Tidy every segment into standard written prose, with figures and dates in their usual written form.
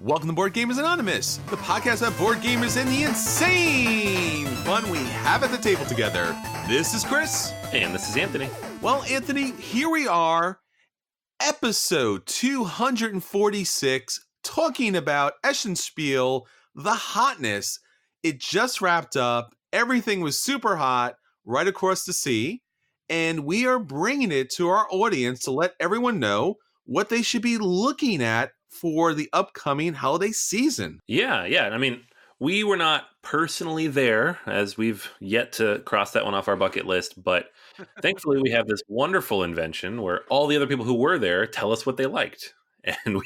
Welcome to Board Gamers Anonymous, the podcast about board gamers and the insane fun we have at the table together. This is Chris. And this is Anthony. Well, Anthony, here we are, episode 246, talking about Essen Spiel, the Hotness. It just wrapped up. Everything was super hot right across the sea. And we are bringing it to our audience to let everyone know what they should be looking at for the upcoming holiday season. Yeah. I mean, we were not personally there, as we've yet to cross that one off our bucket list, but thankfully we have this wonderful invention where all the other people who were there tell us what they liked. And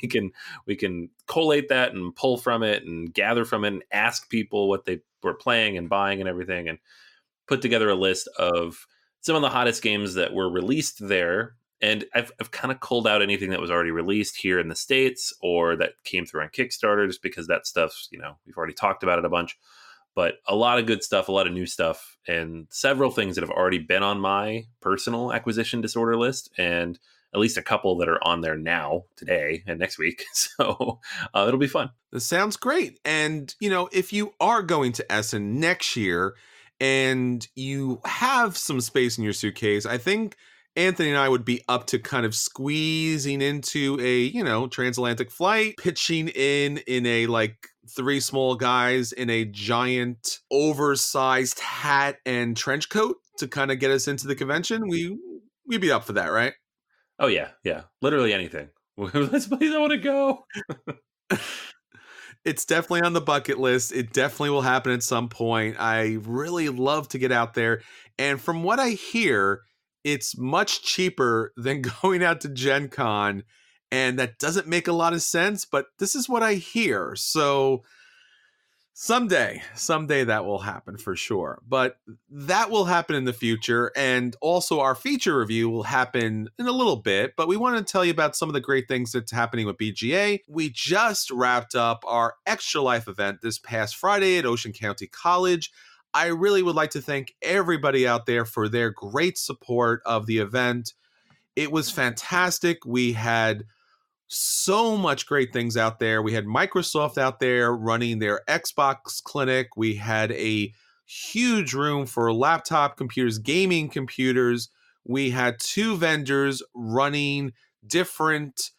we can collate that and pull from it and gather from it and ask people what they were playing and buying and everything, and put together a list of some of the hottest games that were released there. And I've kind of culled out anything that was already released here in the States or that came through on Kickstarter, just because that stuff, we've already talked about it a bunch. But a lot of good stuff, a lot of new stuff, and several things that have already been on my personal acquisition disorder list, and at least a couple that are on there now, today and next week. So it'll be fun. This sounds great. And, if you are going to Essen next year and you have some space in your suitcase, I think Anthony and I would be up to kind of squeezing into a, transatlantic flight, pitching in a three small guys in a giant oversized hat and trench coat to kind of get us into the convention. We'd be up for that, right? Oh yeah. Literally anything. Let's please, I want to go. It's definitely on the bucket list. It definitely will happen at some point. I really love to get out there. And from what I hear, it's much cheaper than going out to Gen Con, and that doesn't make a lot of sense, but this is what I hear. So someday that will happen for sure. But that will happen in the future, and also our feature review will happen in a little bit, but we want to tell you about some of the great things that's happening with BGA. We just wrapped up our Extra Life event this past Friday at Ocean County College. I really would like to thank everybody out there for their great support of the event. It was fantastic. We had so much great things out there. We had Microsoft out there running their Xbox clinic. We had a huge room for laptop computers, gaming computers. We had two vendors running different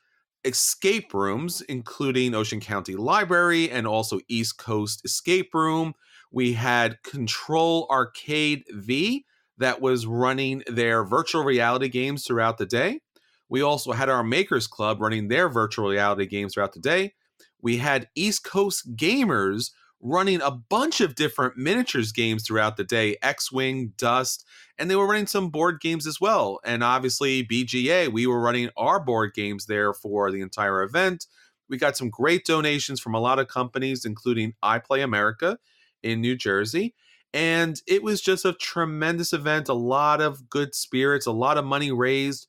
escape rooms, including Ocean County Library and also East Coast Escape Room. We had Control Arcade V that was running their virtual reality games throughout the day. We also had our Makers Club running their virtual reality games throughout the day. We had East Coast Gamers running a bunch of different miniatures games throughout the day, X-Wing, Dust, and they were running some board games as well. And obviously BGA, we were running our board games there for the entire event. We got some great donations from a lot of companies, including I Play America in New Jersey. And it was just a tremendous event, a lot of good spirits, a lot of money raised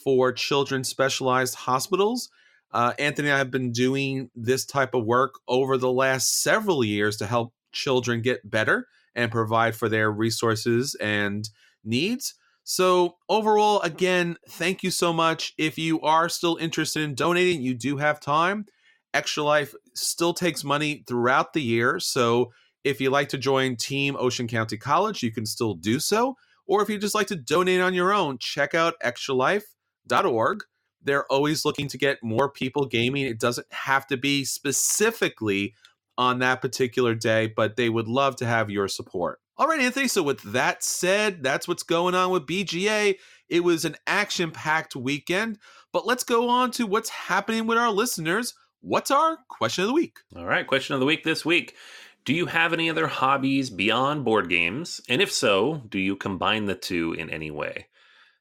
for children's specialized hospitals. Anthony and I have been doing this type of work over the last several years to help children get better and provide for their resources and needs. So overall, again, thank you so much. If you are still interested in donating, you do have time. Extra Life still takes money throughout the year. So if you'd like to join Team Ocean County College, you can still do so. Or if you just like to donate on your own, check out extralife.org. They're always looking to get more people gaming. It doesn't have to be specifically on that particular day, but they would love to have your support. All right, Anthony, so with that said, that's what's going on with BGA. It was an action-packed weekend, but let's go on to what's happening with our listeners. What's our question of the week? All right, question of the week this week. Do you have any other hobbies beyond board games? And if so, do you combine the two in any way?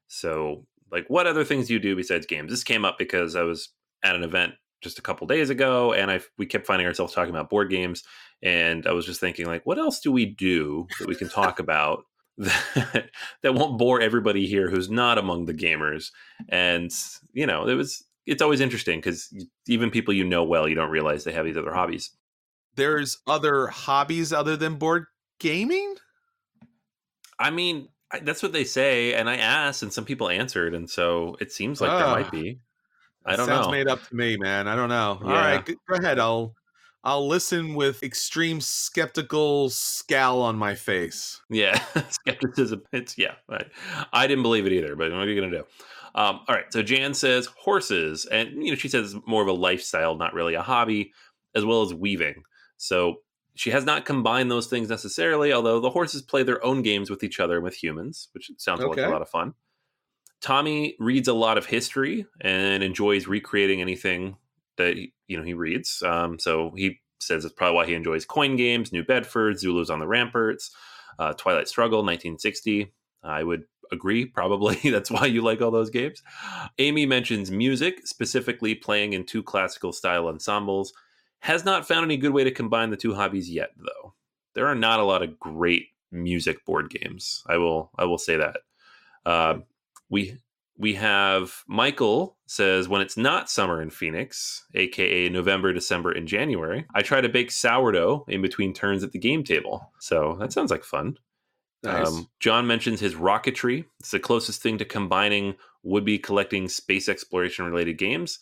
So, what other things do you do besides games? This came up because I was at an event just a couple days ago, and we kept finding ourselves talking about board games, and I was just thinking, what else do we do that we can talk about that won't bore everybody here who's not among the gamers? And, it's always interesting because even people well, you don't realize they have these other hobbies. There's other hobbies other than board gaming? I mean, that's what they say, and I asked, and some people answered, and so it seems like there might be. I That don't sounds know. made up to me, man. I don't know. All right, Yeah. go ahead. I'll listen with extreme skeptical scowl on my face. Yeah, skepticism. I didn't believe it either, but what are you gonna do? All right. So Jan says horses, and she says it's more of a lifestyle, not really a hobby, as well as weaving. So she has not combined those things necessarily, although the horses play their own games with each other and with humans, which sounds like a Okay. lot of fun. Tommy reads a lot of history and enjoys recreating anything that he reads. So he says it's probably why he enjoys coin games, New Bedford, Zulus on the Ramparts, Twilight Struggle, 1960. I would agree, probably that's why you like all those games. Amy mentions music, specifically playing in two classical style ensembles. Has not found any good way to combine the two hobbies yet, though. There are not a lot of great music board games. I will say that. Uh, Hmm. we we have Michael says when it's not summer in Phoenix, aka November, December, and January, I try to bake sourdough in between turns at the game table. So that sounds like fun. Nice. John mentions his rocketry. It's the closest thing to combining would-be collecting space exploration related games.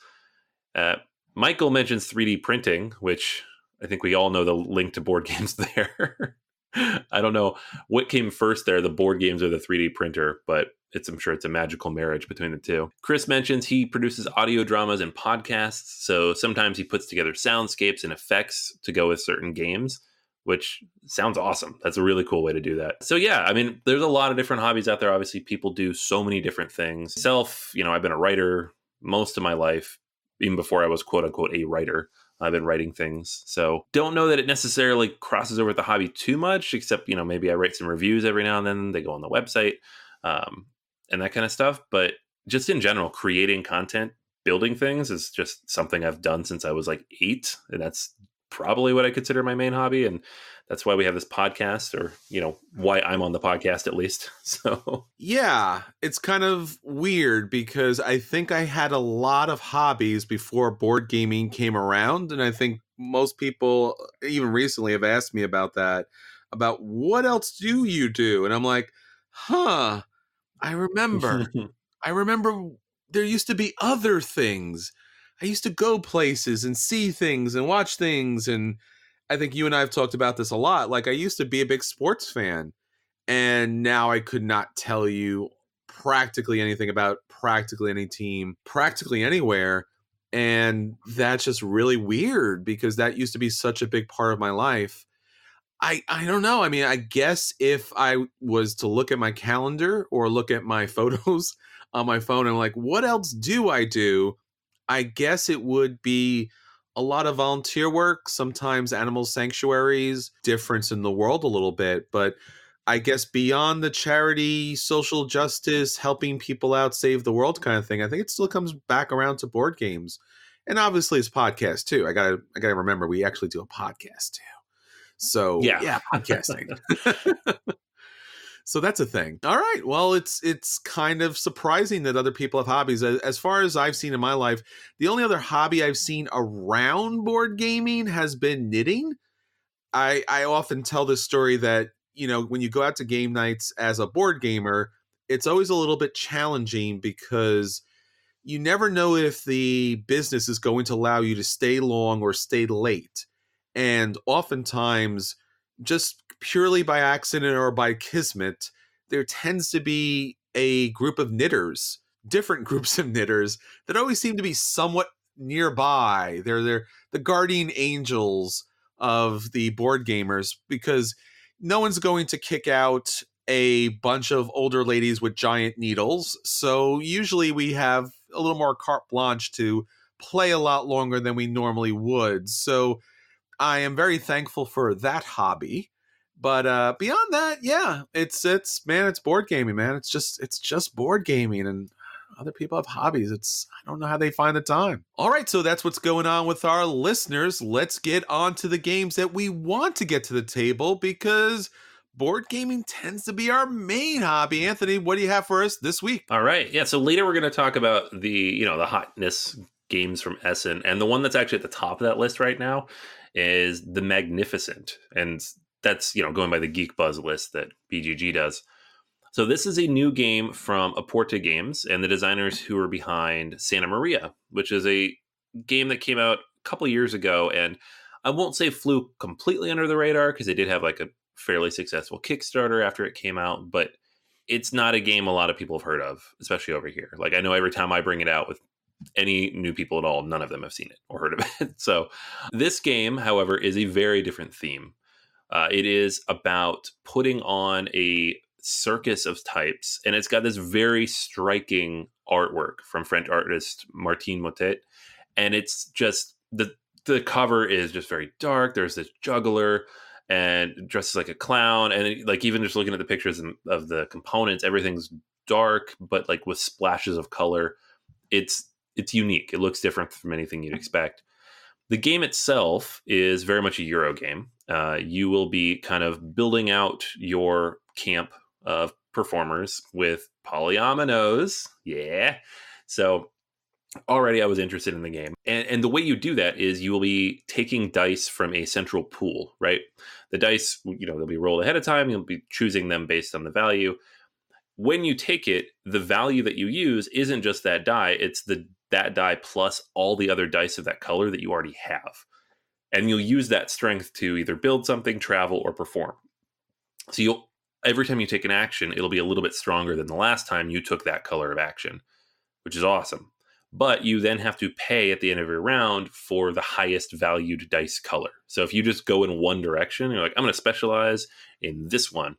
Uh, Michael mentions 3D printing, which I think we all know the link to board games there. I don't know what came first there, the board games or the 3D printer, but I'm sure it's a magical marriage between the two. Chris mentions he produces audio dramas and podcasts, so sometimes he puts together soundscapes and effects to go with certain games, which sounds awesome. That's a really cool way to do that. So yeah, I mean, there's a lot of different hobbies out there. Obviously, people do so many different things. Myself, I've been a writer most of my life, even before I was quote unquote a writer. I've been writing things. So don't know that it necessarily crosses over with the hobby too much, except, maybe I write some reviews every now and then. They go on the website um, and that kind of stuff. But just in general, creating content, building things is just something I've done since I was like 8. And that's probably what I consider my main hobby. And that's why we have this podcast, or, why I'm on the podcast at least. So Yeah, it's kind of weird because I think I had a lot of hobbies before board gaming came around. And I think most people, even recently, have asked me about that, about what else do you do? And I'm like, huh, I remember. I remember there used to be other things. I used to go places and see things and watch things. And I think you and I have talked about this a lot. Like, I used to be a big sports fan, and now I could not tell you practically anything about practically any team, practically anywhere. And that's just really weird because that used to be such a big part of my life. I don't know. I mean, I guess if I was to look at my calendar or look at my photos on my phone and like, what else do I do? I guess it would be a lot of volunteer work, sometimes animal sanctuaries, difference in the world a little bit. But I guess beyond the charity, social justice, helping people out, save the world kind of thing, I think it still comes back around to board games. And obviously it's podcast too. I gotta remember we actually do a podcast too. So yeah. yeah, podcasting. So that's a thing. All right. Well, it's kind of surprising that other people have hobbies. As far as I've seen in my life, the only other hobby I've seen around board gaming has been knitting. I often tell this story that, when you go out to game nights as a board gamer, it's always a little bit challenging because you never know if the business is going to allow you to stay long or stay late. And oftentimes, just purely by accident or by kismet, there tends to be a group of knitters, different groups of knitters that always seem to be somewhat nearby. They're the guardian angels of the board gamers because no one's going to kick out a bunch of older ladies with giant needles. So usually we have a little more carte blanche to play a lot longer than we normally would. So I am very thankful for that hobby. But beyond that, yeah, it's man, it's board gaming, man. It's just board gaming, and other people have hobbies. I don't know how they find the time. All right, so that's what's going on with our listeners. Let's get on to the games that we want to get to the table because board gaming tends to be our main hobby. Anthony, what do you have for us this week? All right. Yeah. So later we're going to talk about the Hotness games from Essen. And the one that's actually at the top of that list right now is the Magnificent. And that's, going by the Geek Buzz list that BGG does. So this is a new game from Aporta Games and the designers who are behind Santa Maria, which is a game that came out a couple years ago, and I won't say flew completely under the radar because they did have like a fairly successful Kickstarter after it came out, but it's not a game a lot of people have heard of, especially over here. Like I know every time I bring it out with any new people at all, none of them have seen it or heard of it. So this game, however, is a very different theme. It is about putting on a circus of types, and it's got this very striking artwork from French artist Martine Motet, and it's just the cover is just very dark. There's this juggler and dresses like a clown, and like even just looking at the pictures of the components, everything's dark, but like with splashes of color. It's unique. It looks different from anything you'd expect. The game itself is very much a Euro game. You will be kind of building out your camp of performers with polyominoes. Yeah. So already I was interested in the game. And the way you do that is you will be taking dice from a central pool, right? The dice, they'll be rolled ahead of time. You'll be choosing them based on the value. When you take it, the value that you use isn't just that die, it's that die plus all the other dice of that color that you already have. And you'll use that strength to either build something, travel, or perform. So every time you take an action, it'll be a little bit stronger than the last time you took that color of action, which is awesome. But you then have to pay at the end of your round for the highest valued dice color. So if you just go in one direction, you're like, I'm going to specialize in this one,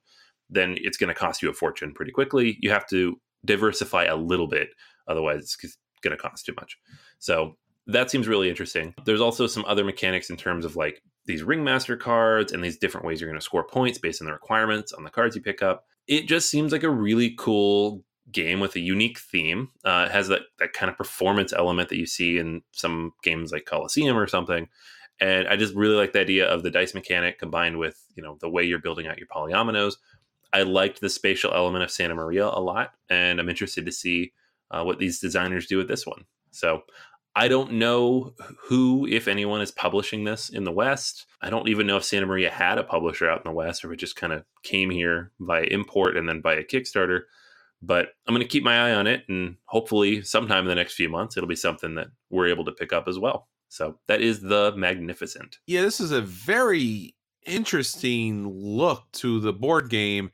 then it's going to cost you a fortune pretty quickly. You have to diversify a little bit. Otherwise, it's going to cost too much. So that seems really interesting. There's also some other mechanics in terms of like these ringmaster cards and these different ways you're going to score points based on the requirements on the cards you pick up. It just seems like a really cool game with a unique theme. It has that kind of performance element that you see in some games like Colosseum or something. And I just really like the idea of the dice mechanic combined with, the way you're building out your polyominoes. I liked the spatial element of Santa Maria a lot, and I'm interested to see what these designers do with this one. So I don't know who, if anyone, is publishing this in the West. I don't even know if Santa Maria had a publisher out in the West or if it just kind of came here via import and then via Kickstarter. But I'm going to keep my eye on it, and hopefully sometime in the next few months, it'll be something that we're able to pick up as well. So that is The Magnificent. Yeah, this is a very interesting look to the board game,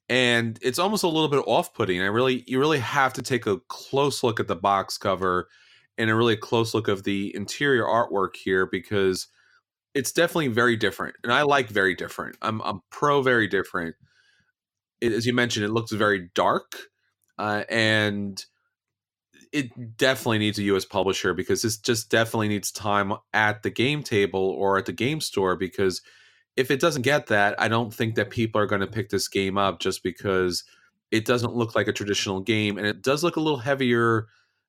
and it's almost a little bit off-putting. You really have to take a close look at the box cover and a really close look of the interior artwork here, because it's definitely very different, and I like very different. I'm pro very different. As you mentioned, it looks very dark, and it definitely needs a US publisher, because this just definitely needs time at the game table or at the game store, because if it doesn't get that, I don't think that people are going to pick this game up, just because it doesn't look like a traditional game, and it does look a little heavier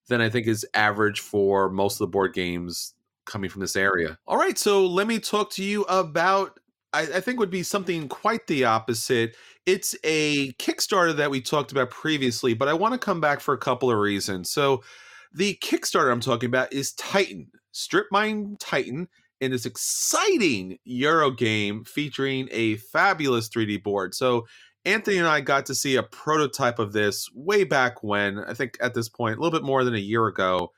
than I think is average for most of the board games coming from this area. All right, so let me talk to you about, I think would be something quite the opposite. It's a Kickstarter that we talked about previously, but I want to come back for a couple of reasons. So the Kickstarter I'm talking about is Titan, Strip Mine Titan, in this exciting Euro game featuring a fabulous 3D board. So Anthony and I got to see a prototype of this way back when, I think at this point, a little bit more than a year ago.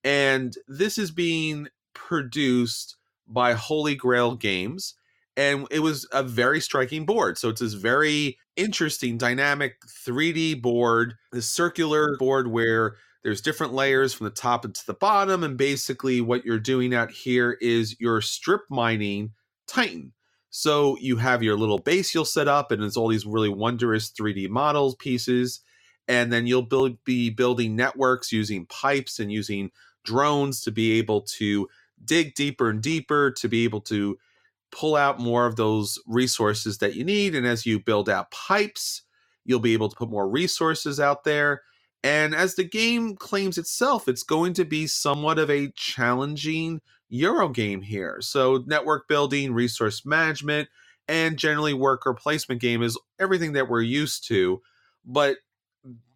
And this is being produced by Holy Grail Games. And it was a very striking board. So it's this very interesting, dynamic 3D board, this circular board where there's different layers from the top and to the bottom. And basically what you're doing out here is you're strip mining Titan. So you have your little base you'll set up, and it's all these really wondrous 3D models pieces. And then you'll be building networks using pipes and using drones to be able to dig deeper and deeper, to be able to pull out more of those resources that you need. And as you build out pipes, you'll be able to put more resources out there. And as the game claims itself, it's going to be somewhat of a challenging Euro game here. So network building, resource management, and generally worker placement game is everything that we're used to. But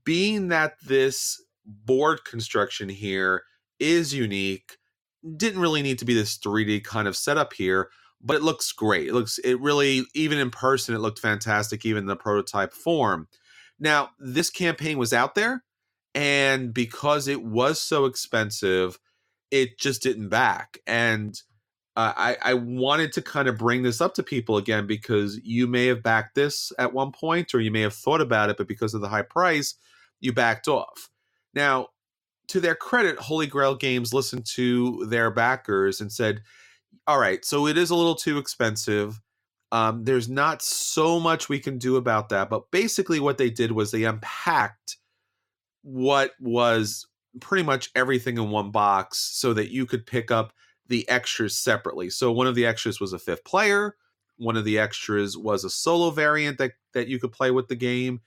being that this board construction here is unique, didn't really need to be this 3D kind of setup here, but it looks great. It really, even in person, it looked fantastic, even in the prototype form. Now, this campaign was out there, and because it was so expensive, it just didn't back. And I wanted to kind of bring this up to people again because you may have backed this at one point, or you may have thought about it, but because of the high price, you backed off. Now, to their credit, Holy Grail Games listened to their backers and said, all right, so it is a little too expensive. There's not so much we can do about that. But basically, what they did was they unpacked what was pretty much everything in one box so that you could pick up the extras separately. So one of the extras was a fifth player. One of the extras was a solo variant that you could play with the game.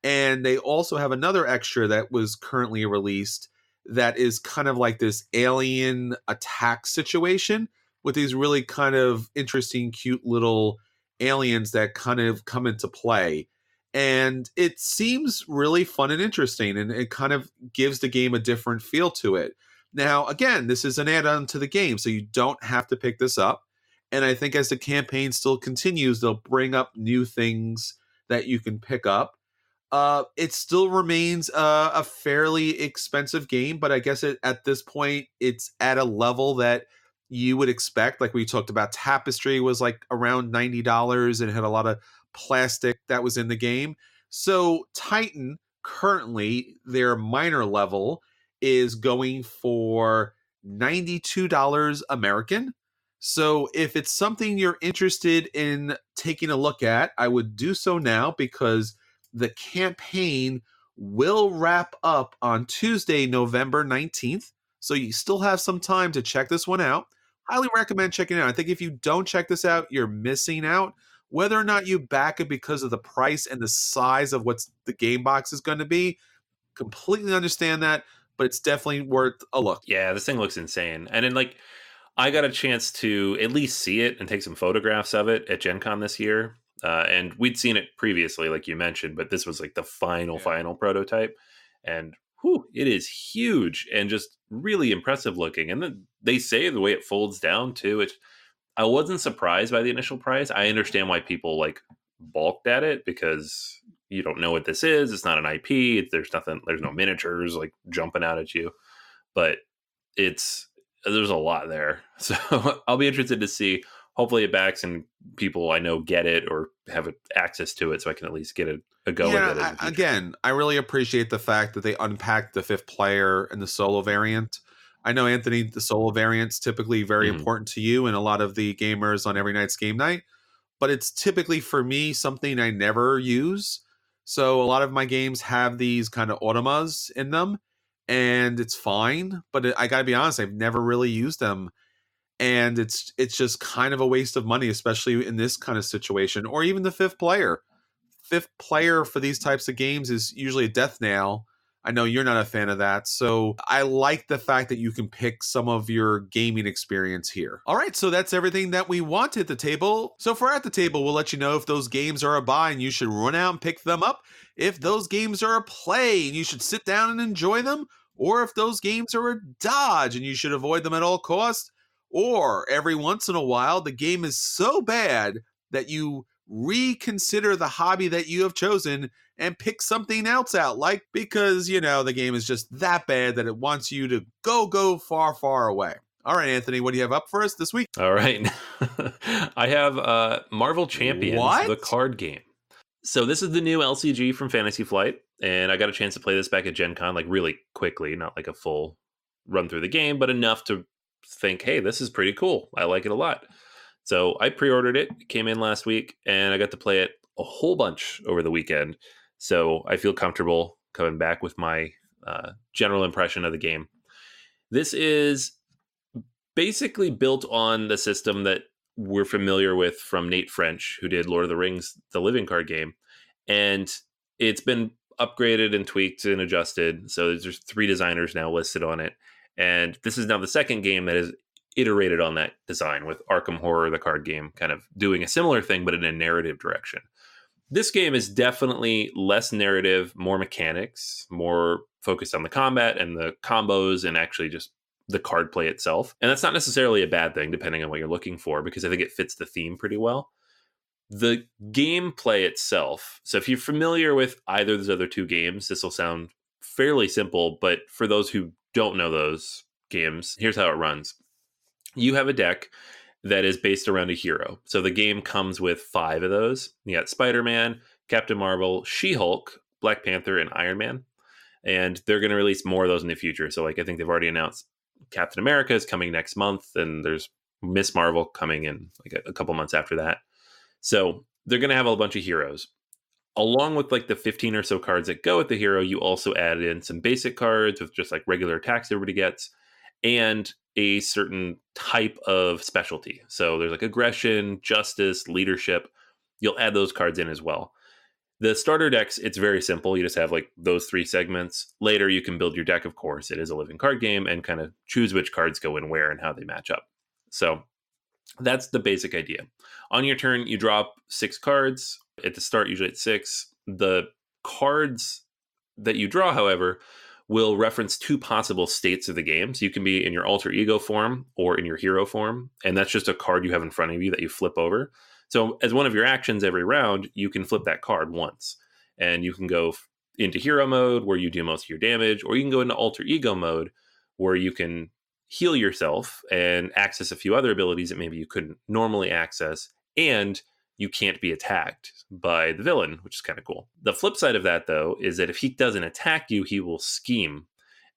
And they also have another extra that was currently released that is kind of like this alien attack situation with these really kind of interesting, cute little aliens that kind of come into play. And it seems really fun and interesting, and it kind of gives the game a different feel to it. Now, again, this is an add on to the game, so you don't have to pick this up. And I think as the campaign still continues, they'll bring up new things that you can pick up. It still remains a fairly expensive game, but I guess at this point, it's at a level that you would expect. Like we talked about, Tapestry was like around $90 and it had a lot of plastic that was in the game. So Titan, currently, their minor level is going for $92 American. So if it's something you're interested in taking a look at, I would do so now because the campaign will wrap up on Tuesday, November 19th. So you still have some time to check this one out. Highly recommend checking it out. I think if you don't check this out, you're missing out. Whether or not you back it because of the price and the size of what the game box is going to be, completely understand that, but it's definitely worth a look. Yeah, this thing looks insane. And then, like, I got a chance to at least see it and take some photographs of it at Gen Con this year. And we'd seen it previously, like you mentioned, but this was like the final prototype. And whew, it is huge and just really impressive looking. And then they say the way it folds down too. I wasn't surprised by the initial price. I understand why people like balked at it because you don't know what this is. It's not an IP. There's nothing. There's no miniatures like jumping out at you. But there's a lot there. So I'll be interested to see. Hopefully it backs and people I know get it or have access to it so I can at least get a go at it. Again, I really appreciate the fact that they unpacked the fifth player and the solo variant. I know, Anthony, the solo variant's typically very important to you and a lot of the gamers on Every Night's Game Night, but it's typically for me something I never use. So a lot of my games have these kind of automas in them, and it's fine. But I got to be honest, I've never really used them. And it's just kind of a waste of money, especially in this kind of situation, or even the fifth player. Fifth player for these types of games is usually a death nail. I know you're not a fan of that. So I like the fact that you can pick some of your gaming experience here. All right, so that's everything that we want at the table. So for At the Table, we'll let you know if those games are a buy and you should run out and pick them up. If those games are a play and you should sit down and enjoy them. Or if those games are a dodge and you should avoid them at all costs. Or every once in a while, the game is so bad that you reconsider the hobby that you have chosen and pick something else out, like because, the game is just that bad that it wants you to go far, far away. All right, Anthony, what do you have up for us this week? All right. I have Marvel Champions, the card game. So this is the new LCG from Fantasy Flight, and I got a chance to play this back at Gen Con, like really quickly, not like a full run through the game, but enough to think, hey, this is pretty cool. I like it a lot. So I pre-ordered it. It came in last week, and I got to play it a whole bunch over the weekend. So I feel comfortable coming back with my general impression of the game. This is basically built on the system that we're familiar with from Nate French, who did Lord of the Rings, the living card game. And it's been upgraded and tweaked and adjusted. So there's 3 designers now listed on it. And this is now the second game that is iterated on that design, with Arkham Horror, the card game, kind of doing a similar thing, but in a narrative direction. This game is definitely less narrative, more mechanics, more focused on the combat and the combos and actually just the card play itself. And that's not necessarily a bad thing, depending on what you're looking for, because I think it fits the theme pretty well. The gameplay itself, so if you're familiar with either of those other two games, this will sound fairly simple, but for those who don't know those games, here's how it runs. You have a deck that is based around a hero. So the game comes with 5 of those. You got Spider-Man, Captain Marvel, She-Hulk, Black Panther, and Iron Man. And they're going to release more of those in the future. So like I think they've already announced Captain America is coming next month, and there's Miss Marvel coming in like a couple months after that. So they're going to have a bunch of heroes. Along with like the 15 or so cards that go with the hero, you also add in some basic cards with just like regular attacks everybody gets, and a certain type of specialty. So there's like aggression, justice, leadership. You'll add those cards in as well. The starter decks, it's very simple. You just have like those 3 segments. Later, you can build your deck, of course. It is a living card game, and kind of choose which cards go in where and how they match up. So that's the basic idea. On your turn, you drop 6 cards. At the start, usually it's 6. The cards that you draw, however, will reference 2 possible states of the game. So you can be in your alter ego form or in your hero form. And that's just a card you have in front of you that you flip over. So as one of your actions every round, you can flip that card once. And you can go into hero mode where you do most of your damage, or you can go into alter ego mode where you can heal yourself and access a few other abilities that maybe you couldn't normally access. And you can't be attacked by the villain, which is kind of cool. The flip side of that, though, is that if he doesn't attack you, he will scheme.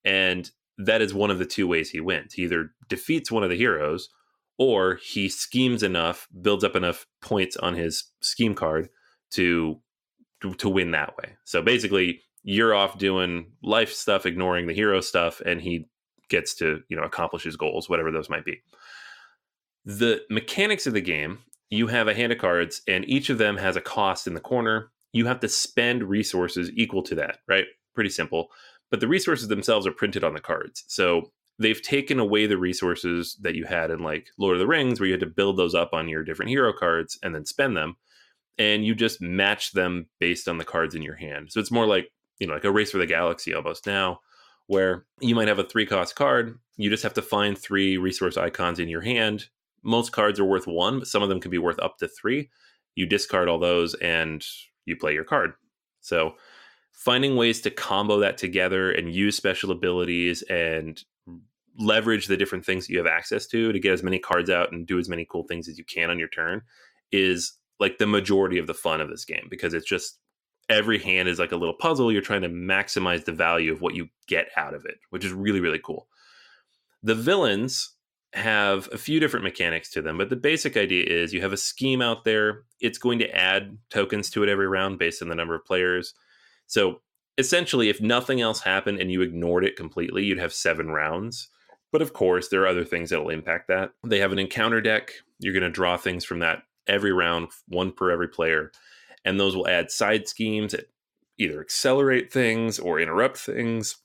And that is one of the 2 ways he wins. He either defeats one of the heroes, or he schemes enough, builds up enough points on his scheme card to win that way. So basically, you're off doing life stuff, ignoring the hero stuff, and he gets to, accomplish his goals, whatever those might be. The mechanics of the game, you have a hand of cards, and each of them has a cost in the corner. You have to spend resources equal to that, right? Pretty simple. But the resources themselves are printed on the cards. So they've taken away the resources that you had in like Lord of the Rings, where you had to build those up on your different hero cards and then spend them. And you just match them based on the cards in your hand. So it's more like, like a race for the galaxy almost now, where you might have a 3-cost card. You just have to find 3 resource icons in your hand. Most cards are worth 1, but some of them can be worth up to 3. You discard all those and you play your card. So finding ways to combo that together and use special abilities and leverage the different things that you have access to get as many cards out and do as many cool things as you can on your turn is like the majority of the fun of this game, because it's just every hand is like a little puzzle. You're trying to maximize the value of what you get out of it, which is really, really cool. The villains have a few different mechanics to them, but the basic idea is you have a scheme out there. It's going to add tokens to it every round based on the number of players. So essentially, if nothing else happened and you ignored it completely, you'd have 7 rounds. But of course, there are other things that will impact that. They have an encounter deck. You're going to draw things from that every round, 1 per every player. And those will add side schemes that either accelerate things or interrupt things.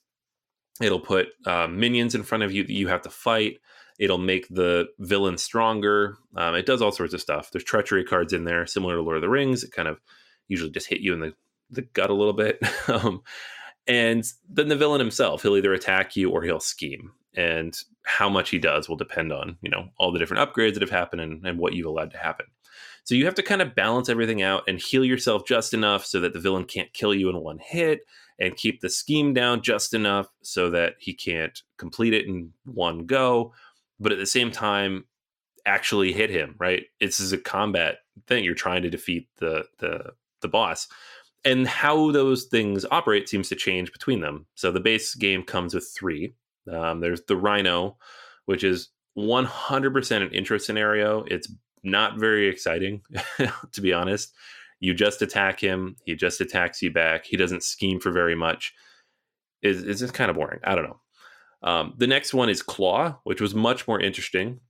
It'll put minions in front of you that you have to fight. It'll make the villain stronger. It does all sorts of stuff. There's treachery cards in there, similar to Lord of the Rings. It kind of usually just hit you in the gut a little bit. And then the villain himself, he'll either attack you or he'll scheme. And how much he does will depend on, all the different upgrades that have happened and what you've allowed to happen. So you have to kind of balance everything out and heal yourself just enough so that the villain can't kill you in one hit, and keep the scheme down just enough so that he can't complete it in one go, but at the same time actually hit him, right? This is a combat thing. You're trying to defeat the boss. And how those things operate seems to change between them. So the base game comes with 3. There's the Rhino, which is 100% an intro scenario. It's not very exciting, to be honest. You just attack him. He just attacks you back. He doesn't scheme for very much. It's just kind of boring. I don't know. The next one is Claw, which was much more interesting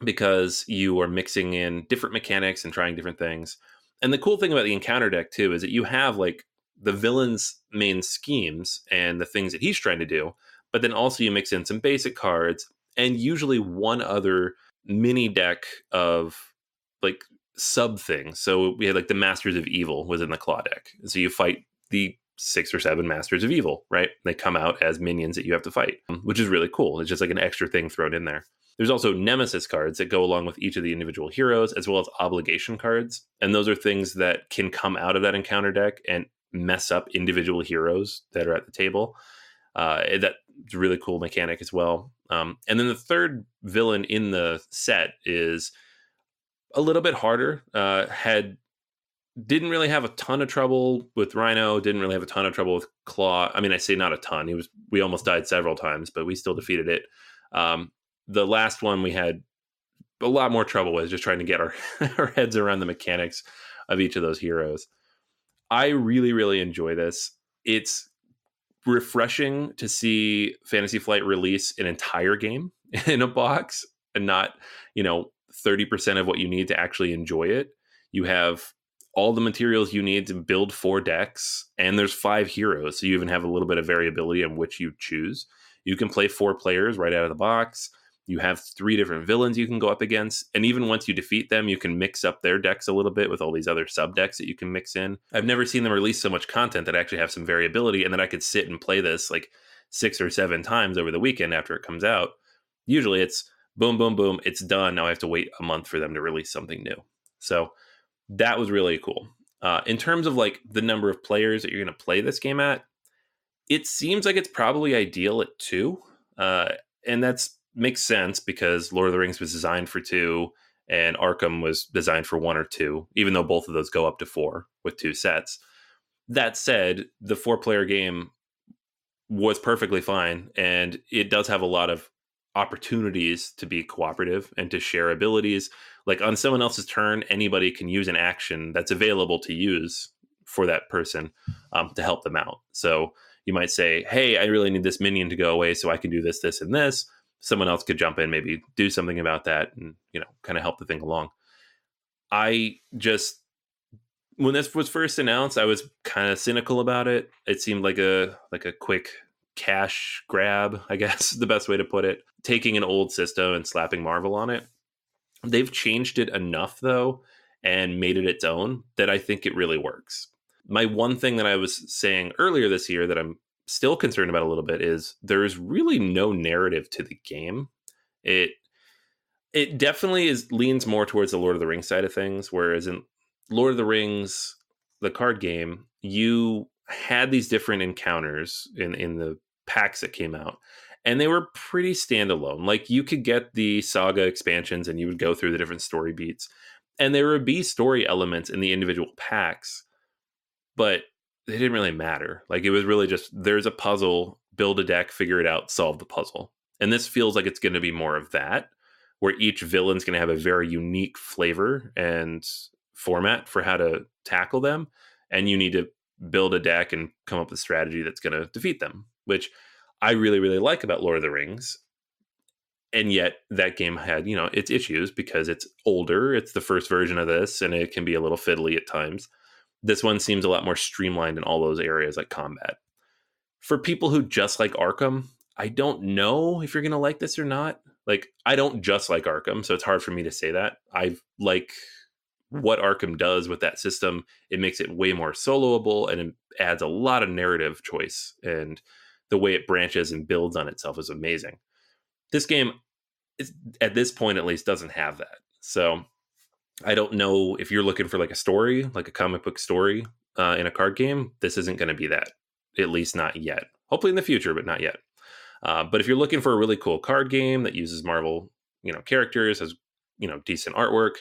because you are mixing in different mechanics and trying different things. And the cool thing about the encounter deck, too, is that you have like the villain's main schemes and the things that he's trying to do, but then also you mix in some basic cards and usually one other mini deck of like sub things. So we had like the Masters of Evil was in the Claw deck. So you fight the 6 or 7 Masters of Evil, right? They come out as minions that you have to fight, which is really cool. It's just like an extra thing thrown in there. There's also nemesis cards that go along with each of the individual heroes, as well as obligation cards. And those are things that can come out of that encounter deck and mess up individual heroes that are at the table. That's a really cool mechanic as well. And then the third villain in the set is a little bit harder. Didn't really have a ton of trouble with Rhino. Didn't really have a ton of trouble with Claw. I mean, I say not a ton. We almost died several times, but we still defeated it. The last one we had a lot more trouble with, just trying to get our our heads around the mechanics of each of those heroes. I really, really enjoy this. It's refreshing to see Fantasy Flight release an entire game in a box and not, 30% of what you need to actually enjoy it. You have all the materials you need to build 4 decks, and there's 5 heroes, so you even have a little bit of variability on which you choose. You can play 4 players right out of the box. You have 3 different villains you can go up against, and even once you defeat them, you can mix up their decks a little bit with all these other sub decks that you can mix in. I've never seen them release so much content that actually have some variability, and that I could sit and play this like 6 or 7 times over the weekend after it comes out. Usually it's boom, boom, boom, it's done. Now I have to wait a month for them to release something new. So that was really cool. In terms of like the number of players that you're going to play this game at, it seems like it's probably ideal at 2. And that's makes sense because Lord of the Rings was designed for 2 and Arkham was designed for 1 or 2, even though both of those go up to 4 with 2 sets. That said, the 4-player game was perfectly fine, and it does have a lot of opportunities to be cooperative and to share abilities. Like on someone else's turn, anybody can use an action that's available to use for that person to help them out. So you might say, hey, I really need this minion to go away so I can do this, this, and this. Someone else could jump in, maybe do something about that and, kind of help the thing along. When this was first announced, I was kind of cynical about it. It seemed like a quick cash grab, I guess, the best way to put it. Taking an old system and slapping Marvel on it. They've changed it enough, though, and made it its own that I think it really works. My one thing that I was saying earlier this year that I'm still concerned about a little bit is there's really no narrative to the game. It definitely leans more towards the Lord of the Rings side of things, whereas in Lord of the Rings, the card game, you had these different encounters in the packs that came out, and they were pretty standalone. Like you could get the saga expansions and you would go through the different story beats, and there would be story elements in the individual packs, but they didn't really matter. Like it was really just there's a puzzle, build a deck, figure it out, solve the puzzle. And this feels like it's going to be more of that, where each villain's going to have a very unique flavor and format for how to tackle them, and you need to build a deck and come up with a strategy that's going to defeat them, which I really, really like about Lord of the Rings. And yet that game had, its issues because it's older. It's the first version of this, and it can be a little fiddly at times. This one seems a lot more streamlined in all those areas like combat. For people who just like Arkham, I don't know if you're going to like this or not. Like, I don't just like Arkham, so it's hard for me to say that. I like what Arkham does with that system. It makes it way more soloable, and it adds a lot of narrative choice, and the way it branches and builds on itself is amazing. This game, at this point at least, doesn't have that. So I don't know if you're looking for like a story, like a comic book story in a card game. This isn't going to be that, at least not yet. Hopefully in the future, but not yet. But if you're looking for a really cool card game that uses Marvel, characters, has decent artwork,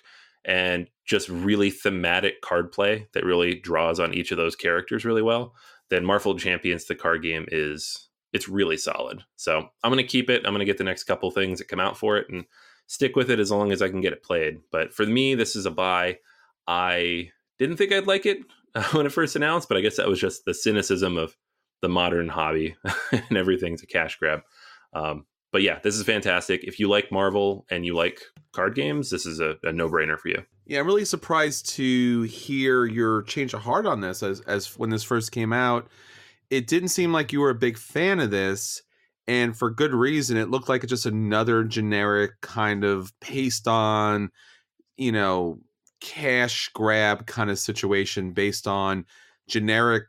and just really thematic card play that really draws on each of those characters really well, then Marvel Champions, the card game, it's really solid. So I'm going to keep it. I'm going to get the next couple things that come out for it and stick with it as long as I can get it played. But for me, this is a buy. I didn't think I'd like it when it first announced, but I guess that was just the cynicism of the modern hobby and everything's a cash grab. But yeah, this is fantastic. If you like Marvel and you like card games, this is a no-brainer for you. Yeah, I'm really surprised to hear your change of heart on this. As when this first came out, it didn't seem like you were a big fan of this, and for good reason. It looked like it's just another generic kind of paste on, cash grab kind of situation based on generic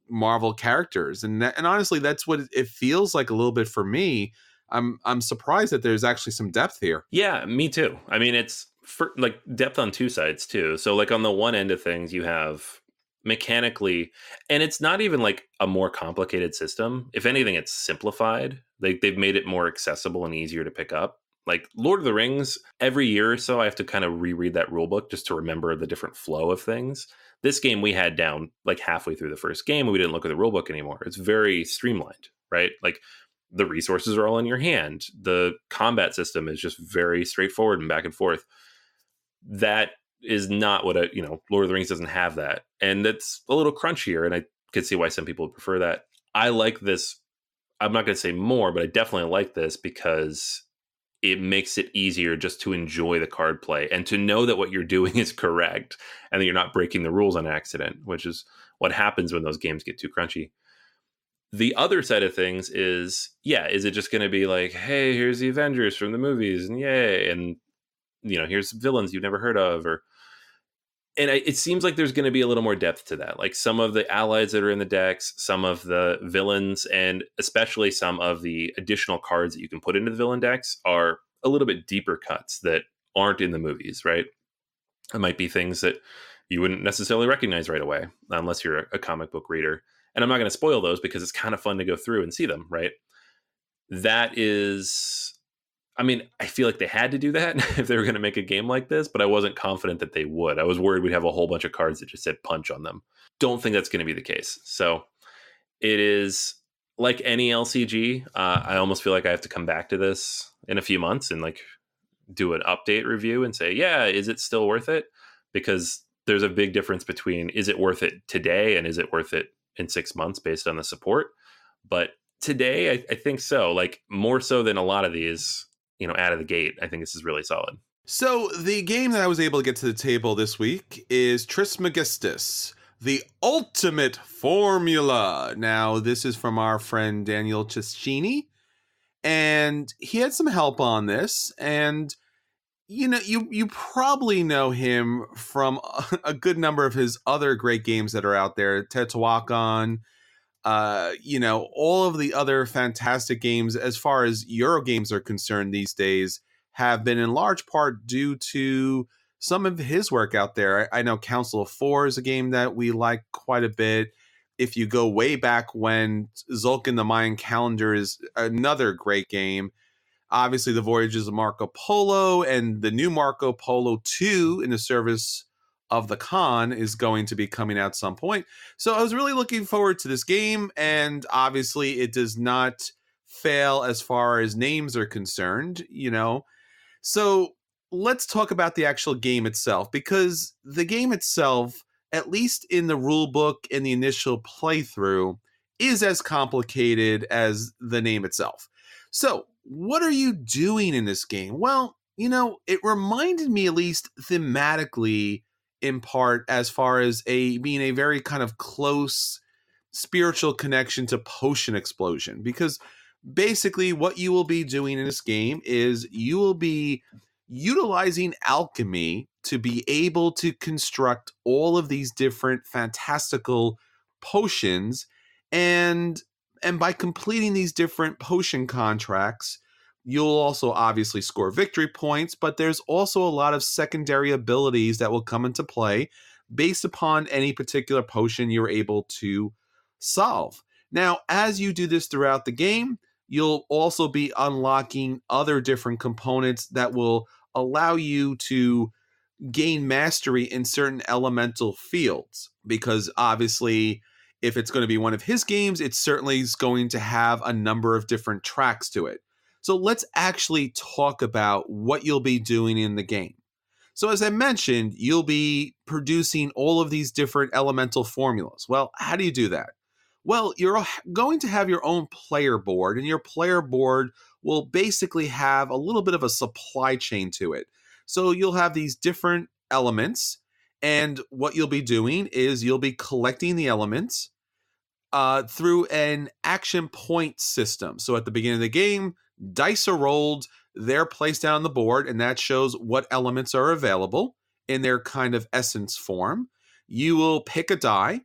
Marvel characters. And honestly, that's what it feels like a little bit for me. I'm surprised that there's actually some depth here. Yeah, me too. I mean, it's for like depth on two sides too. So like on the one end of things, you have mechanically, and it's not even like a more complicated system. If anything, it's simplified. They've made it more accessible and easier to pick up. Like Lord of the Rings, every year or so, I have to kind of reread that rule book just to remember the different flow of things. This game we had down like halfway through the first game, and we didn't look at the rule book anymore. It's very streamlined, right? Like the resources are all in your hand. The combat system is just very straightforward and back and forth. That is not what Lord of the Rings doesn't have that. And that's a little crunchier. And I could see why some people would prefer that. I like this. I'm not going to say more, but I definitely like this because it makes it easier just to enjoy the card play and to know that what you're doing is correct and that you're not breaking the rules on accident, which is what happens when those games get too crunchy. The other side of things is, is it just going to be like, hey, here's the Avengers from the movies and yay, and here's villains you've never heard of, it seems like there's going to be a little more depth to that. Like some of the allies that are in the decks, some of the villains, and especially some of the additional cards that you can put into the villain decks are a little bit deeper cuts that aren't in the movies, right? It might be things that you wouldn't necessarily recognize right away unless you're a comic book reader. And I'm not going to spoil those because it's kind of fun to go through and see them, right? That is, I mean, I feel like they had to do that if they were going to make a game like this, but I wasn't confident that they would. I was worried we'd have a whole bunch of cards that just said punch on them. Don't think that's going to be the case. So it is like any LCG. I almost feel like I have to come back to this in a few months and like do an update review and say, yeah, is it still worth it? Because there's a big difference between is it worth it today and is it worth it in 6 months based on the support. But today, I think so. Like more so than a lot of these, out of the gate. I think this is really solid. So the game that I was able to get to the table this week is Trismegistus, the ultimate formula. Now, this is from our friend Daniel Cescini, and he had some help on this. And you probably know him from a good number of his other great games that are out there, Teotihuacan, all of the other fantastic games as far as Euro games are concerned these days have been in large part due to some of his work out there. I know Council of Four is a game that we like quite a bit. If you go way back when Zulkin the Mayan Calendar is another great game. Obviously, the Voyages of Marco Polo and the new Marco Polo 2 in the service of the Khan is going to be coming out some point. So I was really looking forward to this game, and obviously it does not fail as far as names are concerned, So let's talk about the actual game itself, because the game itself, at least in the rule book and the initial playthrough, is as complicated as the name itself. So what are you doing in this game? Well, it reminded me, at least thematically, in part, as far as being a very kind of close spiritual connection to Potion Explosion, because basically what you will be doing in this game is you will be utilizing alchemy to be able to construct all of these different fantastical potions, and by completing these different potion contracts, you'll also obviously score victory points, but there's also a lot of secondary abilities that will come into play based upon any particular potion you're able to solve. Now, as you do this throughout the game, you'll also be unlocking other different components that will allow you to gain mastery in certain elemental fields, because obviously if it's going to be one of his games, it certainly is going to have a number of different tracks to it. So let's actually talk about what you'll be doing in the game. So as I mentioned, you'll be producing all of these different elemental formulas. Well, how do you do that? Well, you're going to have your own player board, and your player board will basically have a little bit of a supply chain to it. So you'll have these different elements, and what you'll be doing is you'll be collecting the elements through an action point system. So at the beginning of the game, dice are rolled, they're placed down on the board, and that shows what elements are available in their kind of essence form. You will pick a die.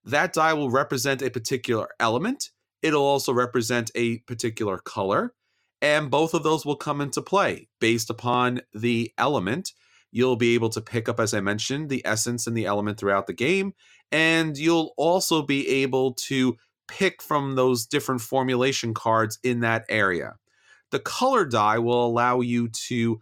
That die will represent a particular element. It'll also represent a particular color. And both of those will come into play based upon the element. You'll be able to pick up, as I mentioned, the essence and the element throughout the game. And you'll also be able to pick from those different formulation cards in that area. The color die will allow you to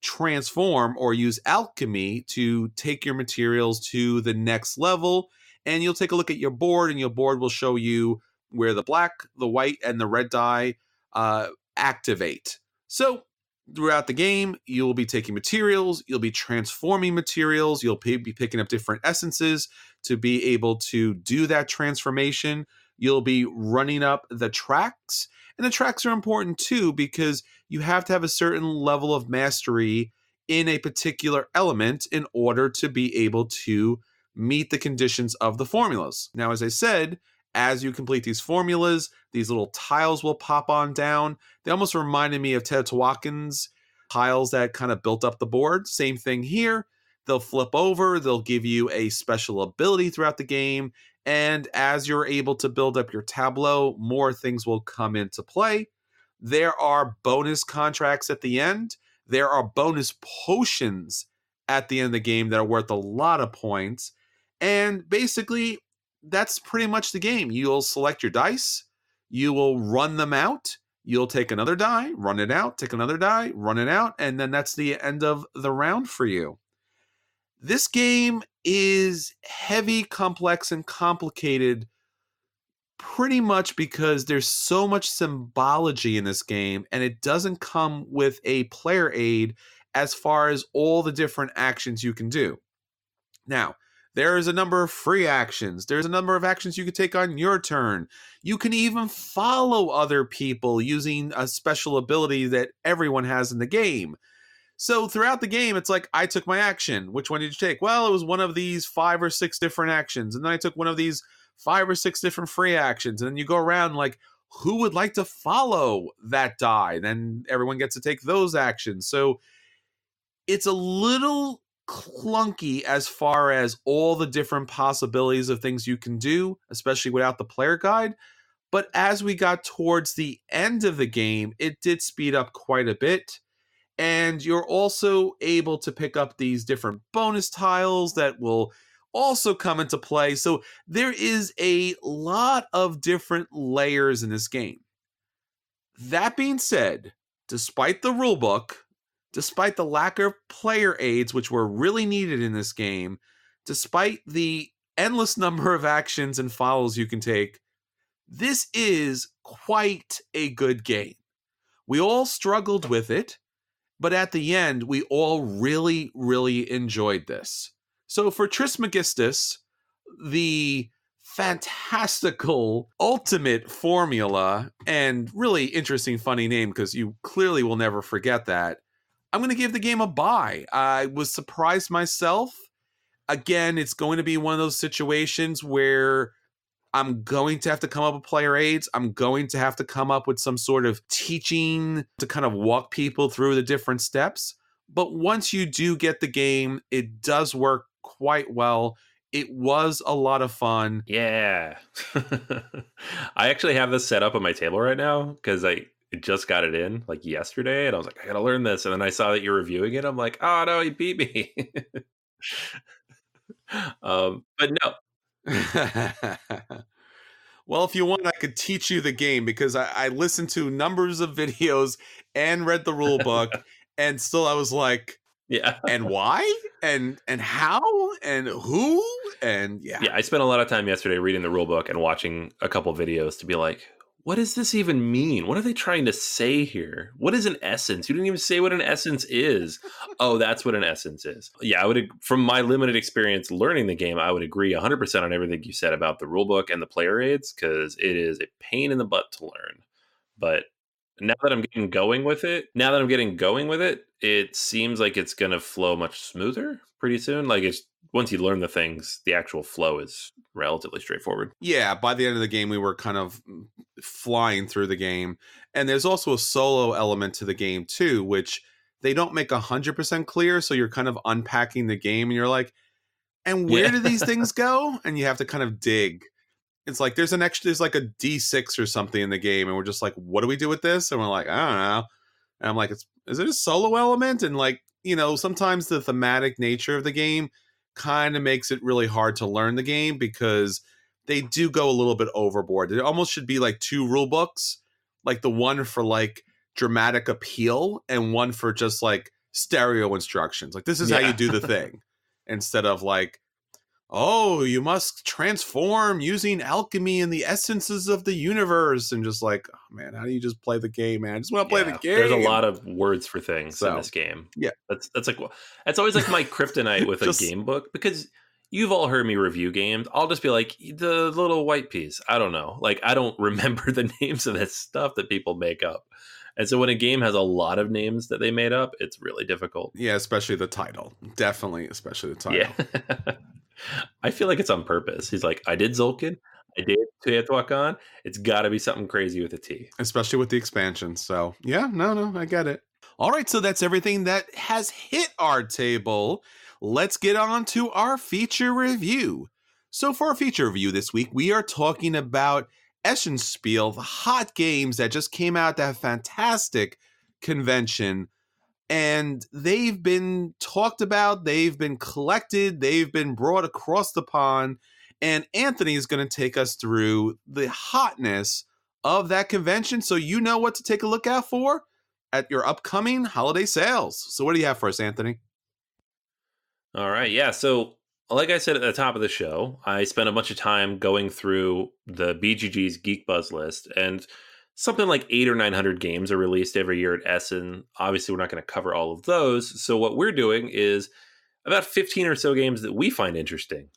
transform or use alchemy to take your materials to the next level. And you'll take a look at your board, and your board will show you where the black, the white, and the red die activate. So throughout the game, you'll be taking materials, you'll be transforming materials, you'll be picking up different essences to be able to do that transformation. You'll be running up the tracks. And the tracks are important too, because you have to have a certain level of mastery in a particular element in order to be able to meet the conditions of the formulas. Now, as I said, as you complete these formulas, these little tiles will pop on down. They almost reminded me of Teotihuacan's tiles that kind of built up the board. Same thing here. They'll flip over, they'll give you a special ability throughout the game, and as you're able to build up your tableau, more things will come into play. There are bonus contracts at the end. There are bonus potions at the end of the game that are worth a lot of points. And basically, that's pretty much the game. You'll select your dice, you will run them out, you'll take another die, run it out, take another die, run it out, and then that's the end of the round for you. This game is heavy, complex, and complicated pretty much because there's so much symbology in this game, and it doesn't come with a player aid as far as all the different actions you can do. Now, there is a number of free actions. There's a number of actions you can take on your turn. You can even follow other people using a special ability that everyone has in the game. So throughout the game, it's like, I took my action. Which one did you take? Well, it was one of these 5 or 6 different actions. And then I took one of these 5 or 6 different free actions. And then you go around like, who would like to follow that die? Then everyone gets to take those actions. So it's a little clunky as far as all the different possibilities of things you can do, especially without the player guide. But as we got towards the end of the game, it did speed up quite a bit. And you're also able to pick up these different bonus tiles that will also come into play. So there is a lot of different layers in this game. That being said, despite the rulebook, despite the lack of player aids, which were really needed in this game, despite the endless number of actions and follows you can take, this is quite a good game. We all struggled with it, but at the end, we all really, really enjoyed this. So for Trismegistus, the fantastical ultimate formula, and really interesting, funny name, because you clearly will never forget that, I'm going to give the game a buy. I was surprised myself. Again, it's going to be one of those situations where I'm going to have to come up with player aids. I'm going to have to come up with some sort of teaching to kind of walk people through the different steps. But once you do get the game, it does work quite well. It was a lot of fun. Yeah. I actually have this set up on my table right now because I just got it in like yesterday, and I was like, I gotta learn this. And then I saw that you're reviewing it. I'm like, oh no, he beat me. But no. Well, if you want, I could teach you the game, because I listened to numbers of videos and read the rule book, and still I was like, Yeah. and why? And how? And who? And yeah. Yeah, I spent a lot of time yesterday reading the rule book and watching a couple videos to be like, what does this even mean? What are they trying to say here? What is an essence? You didn't even say what an essence is. Oh, that's what an essence is. Yeah, I would, from my limited experience learning the game, I would agree 100% on everything you said about the rulebook and the player aids, because it is a pain in the butt to learn. But now that I'm getting going with it, it seems like it's going to flow much smoother pretty soon. Like, it's once you learn the things, the actual flow is relatively straightforward. Yeah, by the end of the game, we were kind of flying through the game. And there's also a solo element to the game, too, which they don't make 100% clear. So you're kind of unpacking the game, and you're like, and where do these things go? And you have to kind of dig. it's like there's like a D6 or something in the game, and we're just like, what do we do with this? And we're like, I don't know. And I'm like, is it a solo element? And like, sometimes the thematic nature of the game kind of makes it really hard to learn the game because they do go a little bit overboard. There almost should be like two rule books, like the one for like dramatic appeal and one for just like stereo instructions. Like, this is how you do the thing, instead of like, oh, you must transform using alchemy and the essences of the universe. And just like, oh man, how do you just play the game, man? I just want to play the game. There's a lot of words for things in this game. Yeah. That's always like my kryptonite with a game book, because you've all heard me review games. I'll just be like, the little white piece. I don't know. Like, I don't remember the names of this stuff that people make up. And so when a game has a lot of names that they made up, it's really difficult. Yeah, especially the title. Definitely, especially the title. Yeah. I feel like it's on purpose. He's like, I did Zolkin, I did Teotihuacan. It's got to be something crazy with a T. Especially with the expansion. So, yeah, no, I get it. All right, so that's everything that has hit our table. Let's get on to our feature review. So for our feature review this week, we are talking about Essen Spiel, the hot games that just came out, that fantastic convention. And they've been talked about, they've been collected, they've been brought across the pond. And Anthony is going to take us through the hotness of that convention, so you know what to take a look out for at your upcoming holiday sales. So what do you have for us, Anthony? All right. Yeah. So like I said at the top of the show, I spent a bunch of time going through the BGG's Geek Buzz list, and something like 800 or 900 games are released every year at Essen. Obviously, we're not going to cover all of those. So what we're doing is about 15 or so games that we find interesting.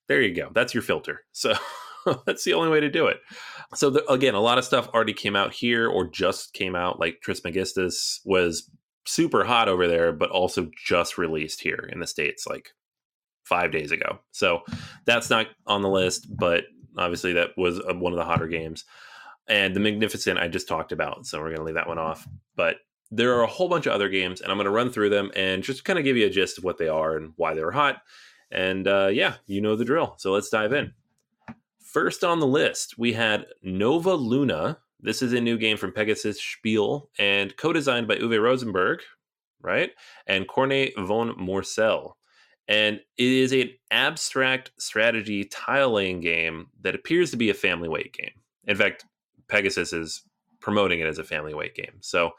There you go. That's your filter. So that's the only way to do it. So again, a lot of stuff already came out here or just came out, like Trismegistus was super hot over there, but also just released here in the States like 5 days ago. So that's not on the list, but obviously that was one of the hotter games. And the Magnificent I just talked about, so we're going to leave that one off. But there are a whole bunch of other games, and I'm going to run through them and just kind of give you a gist of what they are and why they were hot. And yeah, you know the drill. So let's dive in. First on the list, we had Nova Luna. This is a new game from Essen Spiel and co-designed by Uwe Rosenberg, right? And Corne von Morcel. And it is an abstract strategy tile-laying game that appears to be a family weight game. In fact, Pegasus is promoting it as a family weight game. So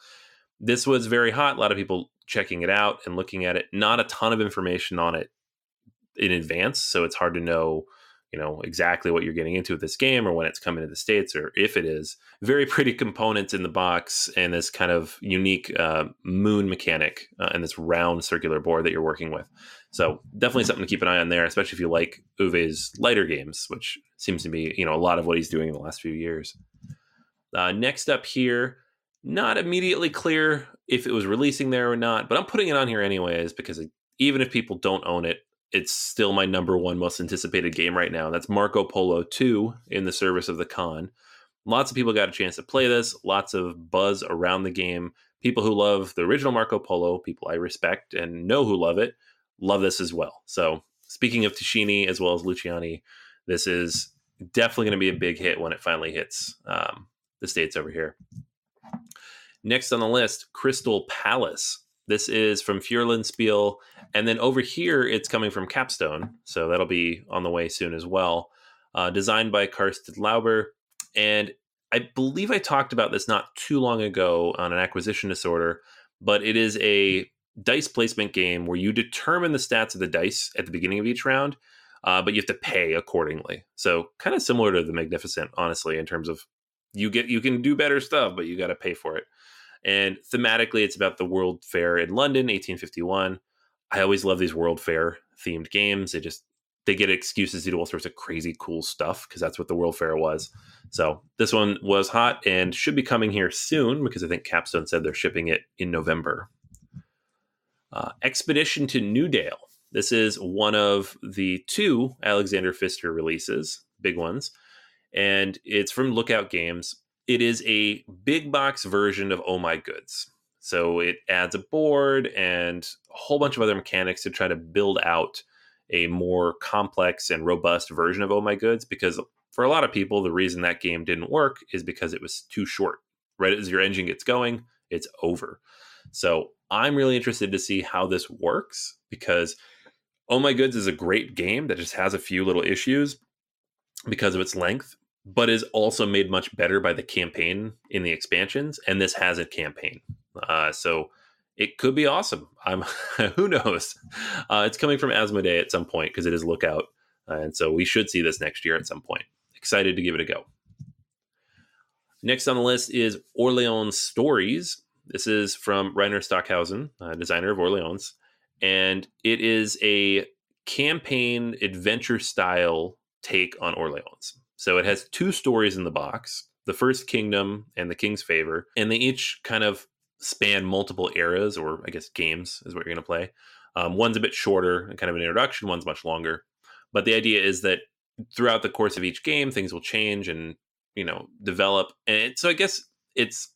this was very hot. A lot of people checking it out and looking at it. Not a ton of information on it in advance, so it's hard to know, exactly what you're getting into with this game or when it's coming to the States or if it is. Very pretty components in the box and this kind of unique moon mechanic and this round circular board that you're working with. So definitely something to keep an eye on there, especially if you like Uwe's lighter games, which seems to be, a lot of what he's doing in the last few years. Next up here, not immediately clear if it was releasing there or not, but I'm putting it on here anyways because even if people don't own it, it's still my number one most anticipated game right now. That's Marco Polo 2 in the service of the con. Lots of people got a chance to play this. Lots of buzz around the game. People who love the original Marco Polo, people I respect and know who love it, love this as well. So speaking of Tashini as well as Luciani, this is definitely going to be a big hit when it finally hits the States over here. Next on the list, Crystal Palace. This is from Essen Spiel, and then over here it's coming from Capstone, so that'll be on the way soon as well. Designed by Karsten Lauber, and I believe I talked about this not too long ago on an acquisition disorder, but it is a dice placement game where you determine the stats of the dice at the beginning of each round, but you have to pay accordingly. So kind of similar to the Magnificent, honestly, in terms of you can do better stuff, but you got to pay for it. And thematically, it's about the World Fair in London, 1851. I always love these World Fair themed games. They get excuses to do all sorts of crazy cool stuff because that's what the World Fair was. So this one was hot and should be coming here soon because I think Capstone said they're shipping it in November. Expedition to Newdale. This is one of the 2 Alexander Pfister releases, big ones, and it's from Lookout Games. It is a big box version of Oh My Goods. So it adds a board and a whole bunch of other mechanics to try to build out a more complex and robust version of Oh My Goods, because for a lot of people, the reason that game didn't work is because it was too short. Right as your engine gets going, it's over. So I'm really interested to see how this works because Oh My Goods is a great game that just has a few little issues because of its length, but is also made much better by the campaign in the expansions. And this has a campaign. So it could be awesome. I'm who knows? It's coming from Asmodee at some point because it is Lookout. And so we should see this next year at some point. Excited to give it a go. Next on the list is Orleans Stories. This is from Rainer Stockhausen, designer of Orleans. And it is a campaign adventure style take on Orleans. So it has 2 stories in the box, The First Kingdom and The King's Favor, and they each kind of span multiple eras, or I guess games is what you're going to play. One's a bit shorter and kind of an introduction, one's much longer. But the idea is that throughout the course of each game, things will change and develop. And so I guess it's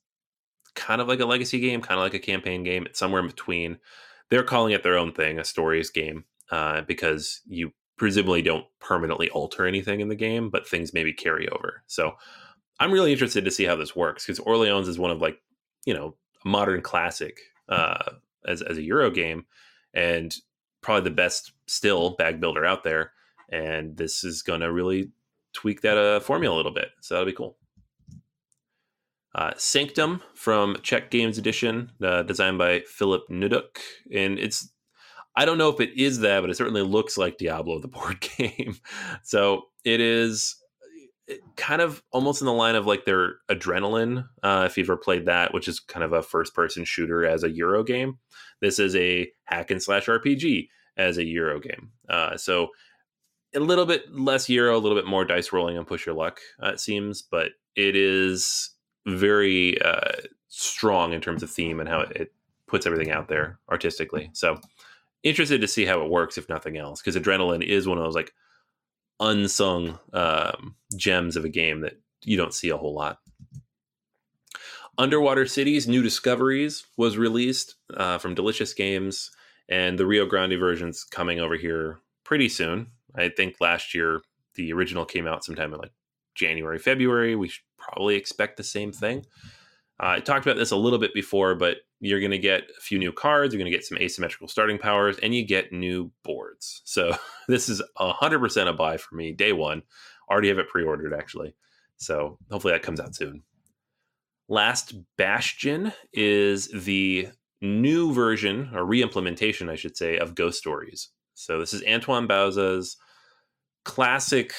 kind of like a legacy game, kind of like a campaign game. It's somewhere in between. They're calling it their own thing, a stories game, because you presumably don't permanently alter anything in the game, but things maybe carry over. So I'm really interested to see how this works because Orleans is one of a modern classic as a Euro game and probably the best still bag builder out there. And this is going to really tweak that formula a little bit. So that'll be cool. Sanctum from Czech Games Edition, designed by Philip Nuduk. And I don't know if it is that, but it certainly looks like Diablo, the board game. So it is kind of almost in the line of like their Adrenaline, if you've ever played that, which is kind of a first-person shooter as a Euro game. This is a hack and slash RPG as a Euro game. So a little bit less Euro, a little bit more dice rolling and push your luck, it seems, but it is very strong in terms of theme and how it puts everything out there artistically. So interested to see how it works, if nothing else, because Adrenaline is one of those like unsung gems of a game that you don't see a whole lot. Underwater Cities New Discoveries was released from Delicious Games, and the Rio Grande version's coming over here pretty soon. I think last year the original came out sometime in like January, February. We should probably expect the same thing. I talked about this a little bit before, but you're going to get a few new cards. You're going to get some asymmetrical starting powers, and you get new boards. So this is 100% a buy for me, day one. Already have it pre-ordered, actually. So hopefully that comes out soon. Last Bastion is the new version, or re-implementation, I should say, of Ghost Stories. So this is Antoine Bauza's classic,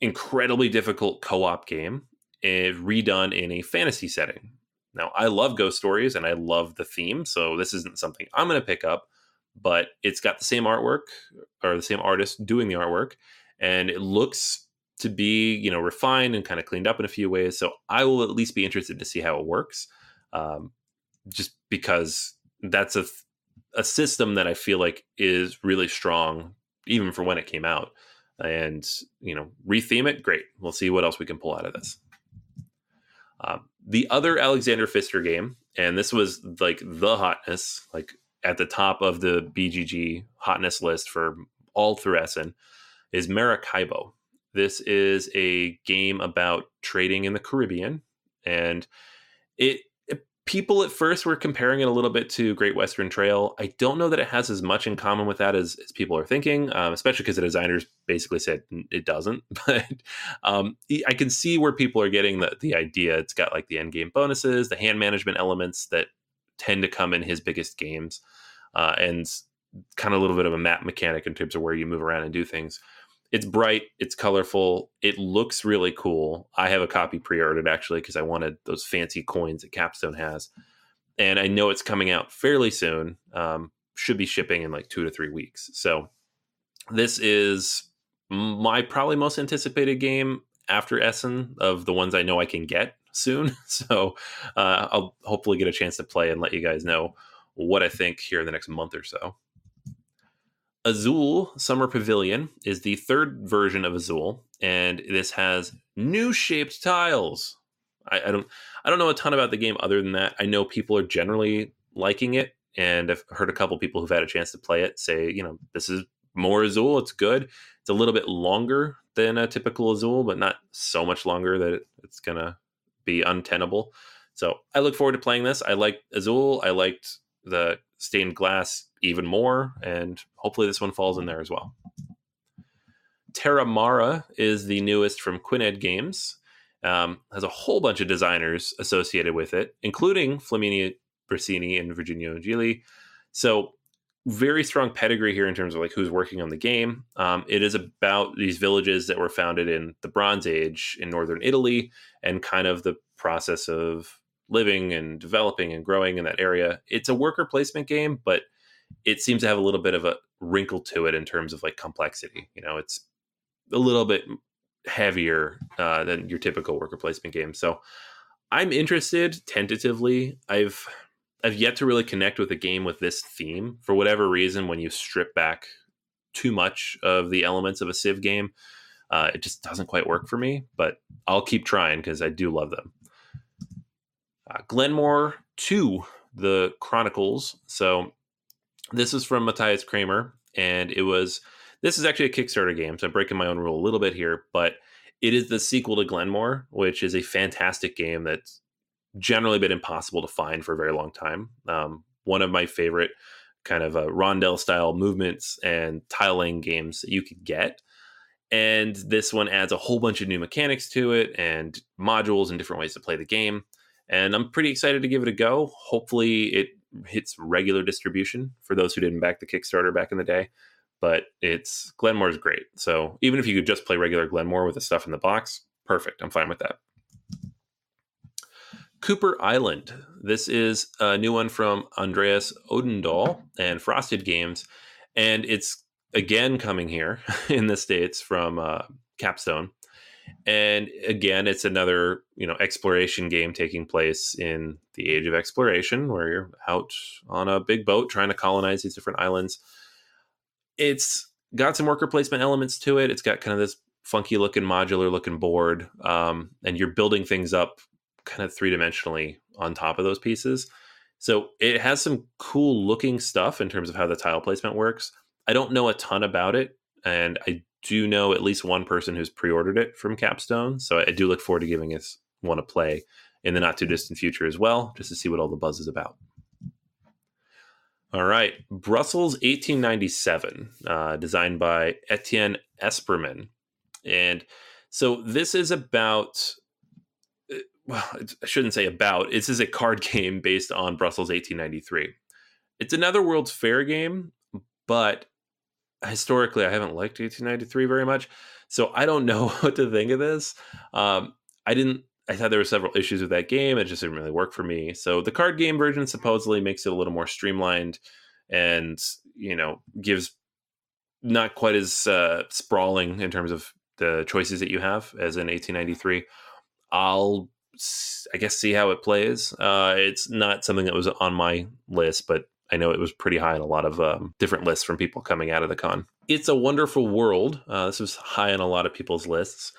incredibly difficult co-op game, redone in a fantasy setting. Now, I love Ghost Stories and I love the theme, so this isn't something I'm going to pick up, but it's got the same artwork or the same artist doing the artwork, and it looks to be, refined and kind of cleaned up in a few ways. So I will at least be interested to see how it works, just because that's a system that I feel like is really strong, even for when it came out. And, retheme it, great. We'll see what else we can pull out of this. The other Alexander Pfister game, and this was like the hotness, like at the top of the BGG hotness list for all through Essen, is Maracaibo. This is a game about trading in the Caribbean, and people at first were comparing it a little bit to Great Western Trail. I don't know that it has as much in common with that as people are thinking, especially because the designers basically said it doesn't. But I can see where people are getting the idea. It's got like the end game bonuses, the hand management elements that tend to come in his biggest games, and kind of a little bit of a map mechanic in terms of where you move around and do things. It's bright, it's colorful, it looks really cool. I have a copy pre-ordered actually because I wanted those fancy coins that Capstone has, and I know it's coming out fairly soon. Should be shipping in like 2 to 3 weeks. So this is my probably most anticipated game after Essen of the ones I know I can get soon. So I'll hopefully get a chance to play and let you guys know what I think here in the next month or so. Azul Summer Pavilion is the third version of Azul, and this has new shaped tiles. I don't know a ton about the game other than that. I know people are generally liking it, and I've heard a couple people who've had a chance to play it say, this is more Azul. It's good. It's a little bit longer than a typical Azul, but not so much longer that it's going to be untenable. So I look forward to playing this. I liked Azul. I liked the stained glass even more, and hopefully this one falls in there as well. Terra Mara is the newest from Quined Games. Has a whole bunch of designers associated with it, including Flaminia Brasini and Virginio Gili. So very strong pedigree here in terms of like who's working on the game. It is about these villages that were founded in the Bronze Age in northern Italy, and kind of the process of living and developing and growing in that area. It's a worker placement game, but it seems to have a little bit of a wrinkle to it in terms of like complexity. It's a little bit heavier than your typical worker placement game. So I'm interested tentatively. I've yet to really connect with a game with this theme for whatever reason. When you strip back too much of the elements of a Civ game, it just doesn't quite work for me, but I'll keep trying because I do love them. Glenmore 2, the Chronicles. So this is from Matthias Kramer, and this is actually a Kickstarter game, so I'm breaking my own rule a little bit here, but it is the sequel to Glenmore, which is a fantastic game that's generally been impossible to find for a very long time. One of my favorite kind of rondel-style movements and tile-laying games that you could get. And this one adds a whole bunch of new mechanics to it and modules and different ways to play the game. And I'm pretty excited to give it a go. Hopefully it hits regular distribution for those who didn't back the Kickstarter back in the day. But Glenmore's great. So even if you could just play regular Glenmore with the stuff in the box, perfect. I'm fine with that. Cooper Island. This is a new one from Andreas Odendahl and Frosted Games. And it's again coming here in the States from Capstone. And again, it's another, exploration game taking place in the age of exploration, where you're out on a big boat trying to colonize these different islands. It's got some worker placement elements to it. It's got kind of this funky looking, modular looking board. And you're building things up kind of three-dimensionally on top of those pieces. So it has some cool looking stuff in terms of how the tile placement works. I don't know a ton about it, and I do know at least one person who's pre-ordered it from Capstone. So I do look forward to giving us one to play in the not too distant future as well, just to see what all the buzz is about. All right. Brussels 1897, designed by Etienne Esperman. And so this is about, well, I shouldn't say about, this is a card game based on Brussels 1893. It's another World's Fair game, but historically I haven't liked 1893 very much. So I don't know what to think of this. I thought there were several issues with that game. It just didn't really work for me. So the card game version supposedly makes it a little more streamlined and, gives not quite as sprawling in terms of the choices that you have as in 1893. I'll, I guess, see how it plays. It's not something that was on my list, but I know it was pretty high on a lot of different lists from people coming out of the con. It's a Wonderful World. This was high on a lot of people's lists.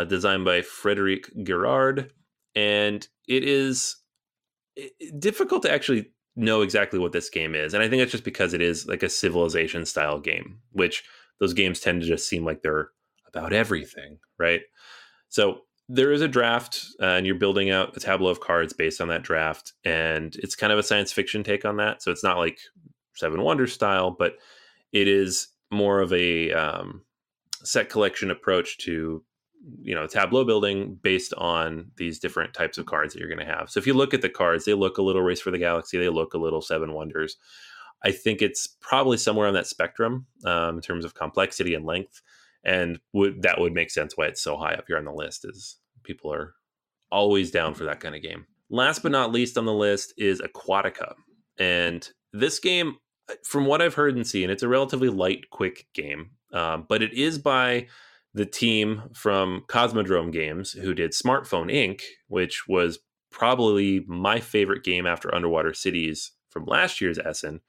Designed by Frederic Girard, and it is difficult to actually know exactly what this game is. And I think it's just because it is like a Civilization style game, which those games tend to just seem like they're about everything, right? So there is a draft, and you're building out a tableau of cards based on that draft, and it's kind of a science fiction take on that. So it's not like Seven Wonders style, but it is more of a set collection approach to tableau building based on these different types of cards that you're going to have. So if you look at the cards, they look a little Race for the Galaxy, they look a little Seven Wonders. I think it's probably somewhere on that spectrum in terms of complexity and length, and that would make sense why it's so high up here on the list, is people are always down for that kind of game. Last but not least on the list is Aquatica, and this game, from what I've heard and seen, it's a relatively light, quick game, but it is by the team from Cosmodrome Games, who did Smartphone Inc., which was probably my favorite game after Underwater Cities from last year's Essen,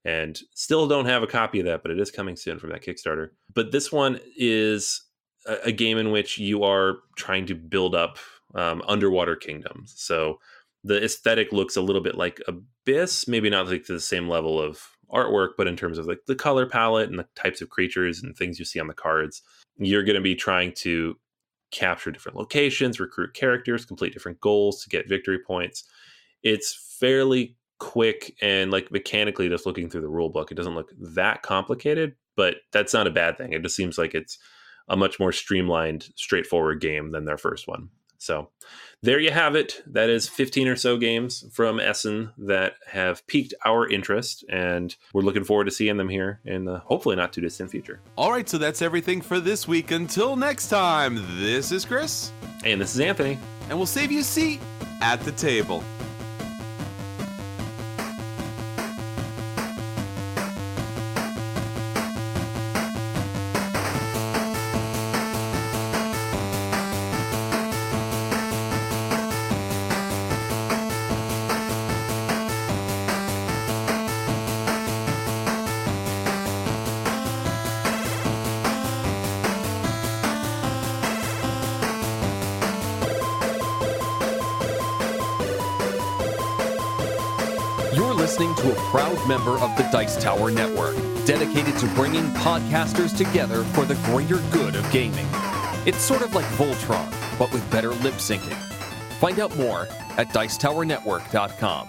and still don't have a copy of that, but it is coming soon from that Kickstarter. But this one is a game in which you are trying to build up underwater kingdoms. So the aesthetic looks a little bit like Abyss, maybe not like to the same level of artwork, but in terms of like the color palette and the types of creatures and things you see on the cards. You're going to be trying to capture different locations, recruit characters, complete different goals to get victory points. It's fairly quick, and like mechanically, just looking through the rule book, it doesn't look that complicated, but that's not a bad thing. It just seems like it's a much more streamlined, straightforward game than their first one. So there you have it. That is 15 or so games from Essen that have piqued our interest, and we're looking forward to seeing them here in the hopefully not too distant future. All right, so that's everything for this week. Until next time, this is Chris. And this is Anthony. And we'll save you a seat at the table. You're listening to a proud member of the Dice Tower Network, dedicated to bringing podcasters together for the greater good of gaming. It's sort of like Voltron, but with better lip syncing. Find out more at dicetowernetwork.com.